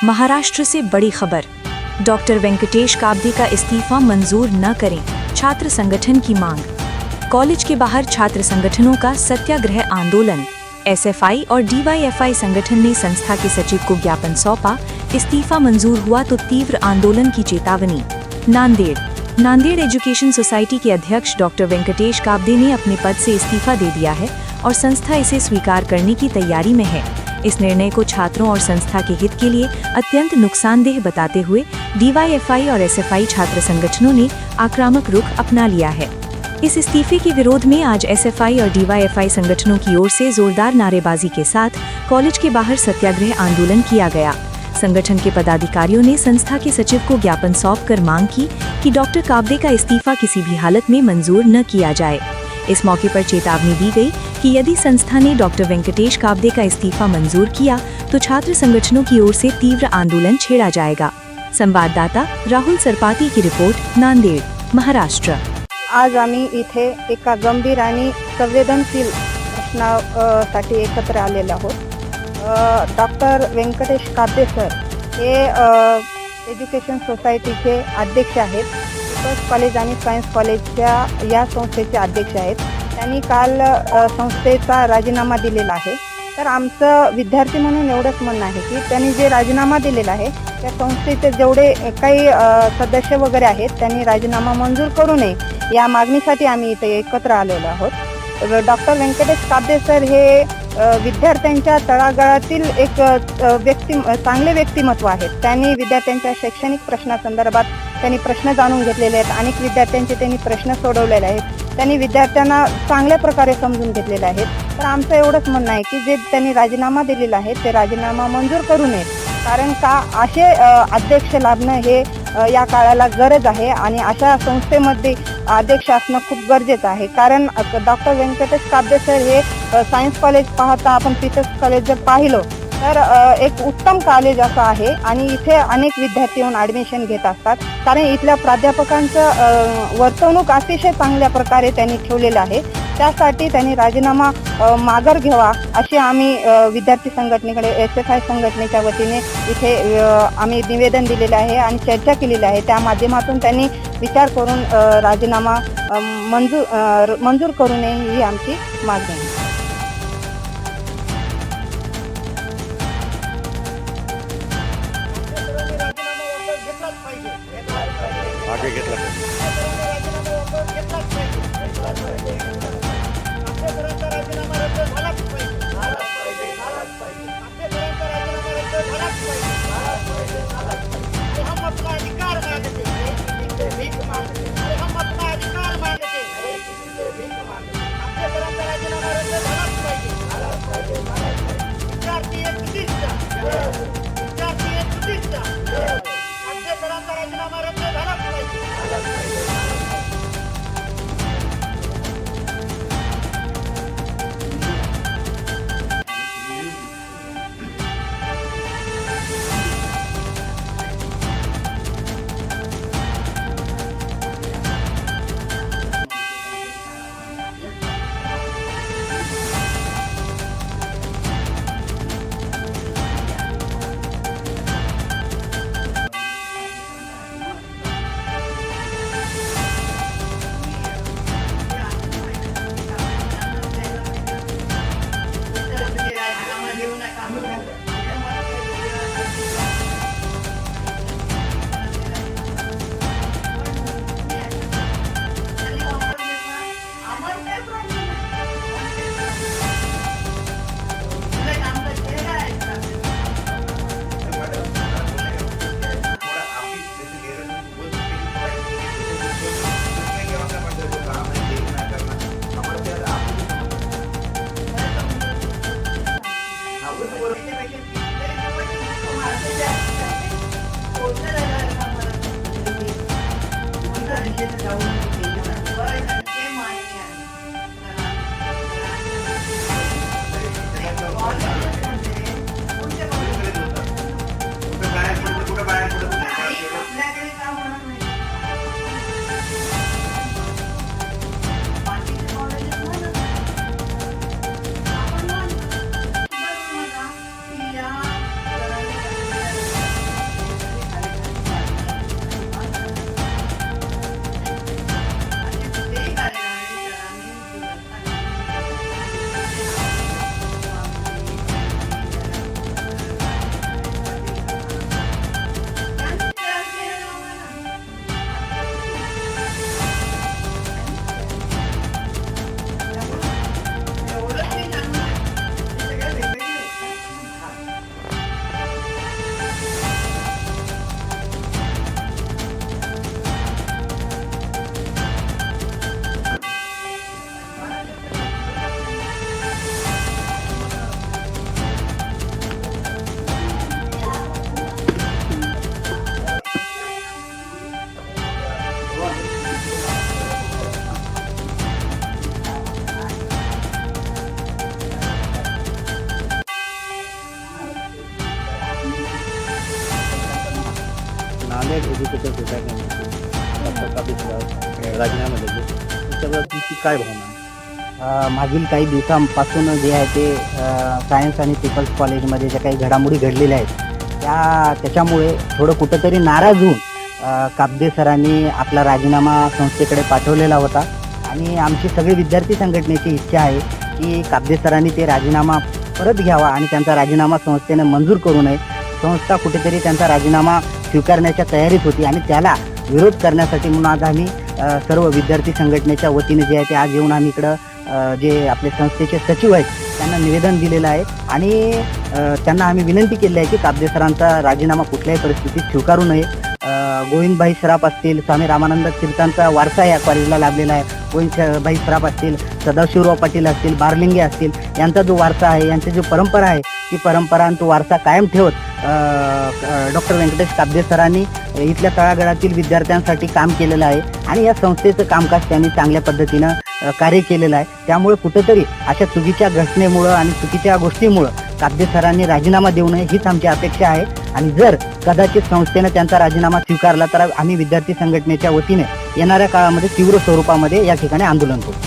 महाराष्ट्र से बड़ी खबर। डॉक्टर वेंकटेश काब्दे का इस्तीफा मंजूर न करें, छात्र संगठन की मांग। कॉलेज के बाहर छात्र संगठनों का सत्याग्रह आंदोलन। एसएफआई और डीवाईएफआई संगठन ने संस्था के सचिव को ज्ञापन सौंपा, इस्तीफा मंजूर हुआ तो तीव्र आंदोलन की चेतावनी। नांदेड़ एजुकेशन सोसाइटी के अध्यक्ष डॉक्टर वेंकटेश काब्दे ने अपने पद से इस्तीफा दे दिया है और संस्था इसे स्वीकार करने की तैयारी में है। इस निर्णय को छात्रों और संस्था के हित के लिए अत्यंत नुकसानदेह बताते हुए डीवाईएफआई और एसएफआई छात्र संगठनों ने आक्रामक रुख अपना लिया है। इस इस्तीफे के विरोध में आज एसएफआई और डीवाईएफआई संगठनों की ओर से जोरदार नारेबाजी के साथ कॉलेज के बाहर सत्याग्रह आंदोलन किया गया। संगठन के पदाधिकारियों ने संस्था के सचिव को ज्ञापन सौंपकर मांग की कि डॉक्टर काब्दे का इस्तीफा किसी भी हालत में मंजूर न किया जाए। इस मौके पर चेतावनी दी गई कि यदि संस्था ने डॉक्टर वेंकटेश काब्दे का इस्तीफा मंजूर किया तो छात्र संगठनों की ओर से तीव्र आंदोलन छेड़ा जाएगा। संवाददाता राहुल सरपाती की रिपोर्ट, नांदेड़, महाराष्ट्र। आज आम्ही इथे एका गंभीर आणि संवेदनशील प्रश्नासाठी एकत्र आलेलो आहोत। डॉक्टर वेंकटेश काब्दे सर हे एज्युकेशन सोसायटीचे अध्यक्ष आहेत। फर्स्ट कॉलेज आणि सायन्स कॉलेजच्या या संस्थेचे अध्यक्ष आहेत। त्यांनी काल संस्थेचा राजीनामा दिलेला आहे। तर आमचं विद्यार्थी म्हणून एवढंच म्हणणं आहे की त्यांनी जे राजीनामा दिलेला आहे त्या संस्थेचे जेवढे काही सदस्य वगैरे आहेत त्यांनी राजीनामा मंजूर करू नये या मागणीसाठी आम्ही इथे एकत्र आलेलो आहोत। डॉक्टर वेंकटेश काब्दे सर हे विद्यार्थ्यांच्या तळागाळातील एक चांगले व्यक्तिमत्व आहेत। त्यांनी विद्यार्थ्यांच्या शैक्षणिक प्रश्नासंदर्भात त्यांनी प्रश्न जाणून घेतलेले आहेत। अनेक विद्यार्थ्यांचे त्यांनी प्रश्न सोडवलेले आहेत। त्यांनी विद्यार्थ्यांना चांगल्या प्रकारे समजून घेतलेले आहेत। तर आमचं एवढंच म्हणणं आहे की जे त्यांनी राजीनामा दिलेला आहे ते राजीनामा मंजूर करू नये, कारण का असे अध्यक्ष लाभणं हे या काळाला गरज आहे आणि अशा संस्थेमध्ये अध्यक्ष असणं खूप गरजेचं आहे। कारण डॉक्टर वेंकटेश काब्दे सर हे सायन्स कॉलेज पाहता आपण पीटर्स कॉलेज जर पाहिलं तर एक उत्तम कॉलेज असं आहे आणि इथे अनेक विद्यार्थी येऊन ॲडमिशन घेत असतात, कारण इथल्या प्राध्यापकांचं वर्तणूक अतिशय चांगल्या प्रकारे त्यांनी ठेवलेलं आहे। त्यासाठी त्यांनी राजीनामा माघार घ्यावा अशी आम्ही विद्यार्थी संघटनेकडे एसएफआय संघटनेच्या वतीने इथे आम्ही निवेदन दिलेले आहे आणि चर्चा केलेली आहे। त्या माध्यमातून त्यांनी विचार करून राजीनामा मंजूर करू नये ही आमची मागणी आहे। आगे घेतला स्टँडर्ड एज्युकेटेड सोसायटी डॉक्टर काबदे राजीनामा दिले त्याच्याबद्दल तुमची काय भावना आहे? मागील काही दिवसांपासून जे आहे ते सायन्स आणि पीपल्स कॉलेजमध्ये ज्या काही घडामोडी घडलेल्या आहेत त्याच्यामुळे थोडं कुठंतरी नाराज होऊन काबदे सरांनी आपला राजीनामा संस्थेकडे पाठवलेला होता आणि आमची सगळी विद्यार्थी संघटनेची इच्छा आहे की काबदे सरांनी ते राजीनामा परत घ्यावा आणि त्यांचा राजीनामा संस्थेने मंजूर करू नये. संस्था कुठेतरी त्यांचा राजीनामा स्वीकारण्याच्या तयारीत होती आणि त्याला विरोध करण्यासाठी म्हणून आज आम्ही सर्व विद्यार्थी संघटनेच्या वतीने जे आहे ते आज येऊन आम्ही इकडं जे आपले संस्थेचे सचिव आहेत त्यांना निवेदन दिलेलं आहे आणि त्यांना आम्ही विनंती केली आहे की काबदे सरांचा राजीनामा कुठल्याही परिस्थितीत स्वीकारू नये. गोविंदभाई सराफ असतील, स्वामी रामानंद तीर्थांचा वारसा या कॉलेजला लाभलेला आहे. गोविंदभाई सराफ असतील, सदाशिवराव पाटील असतील, बारलिंगे असतील, यांचा जो वारसा आहे, यांची जी परंपरा आहे ती परंपरा आणि तो वारसा कायम ठेवत डॉक्टर व्यंकटेश काबदे सरांनी इथल्या तळागाळातील विद्यार्थ्यांसाठी काम केलेलं आहे आणि या संस्थेचं कामकाज त्यांनी चांगल्या पद्धतीनं कार्य केलेलं आहे. त्यामुळे कुठंतरी अशा चुकीच्या घटनेमुळं आणि चुकीच्या गोष्टीमुळं काबदे सरांनी राजीनामा देऊ नये हीच आमची अपेक्षा आहे आणि जर कदाचित संस्थेनं त्यांचा राजीनामा स्वीकारला तर आम्ही विद्यार्थी संघटनेच्या वतीने येणाऱ्या काळामध्ये तीव्र स्वरूपामध्ये या ठिकाणी आंदोलन करू.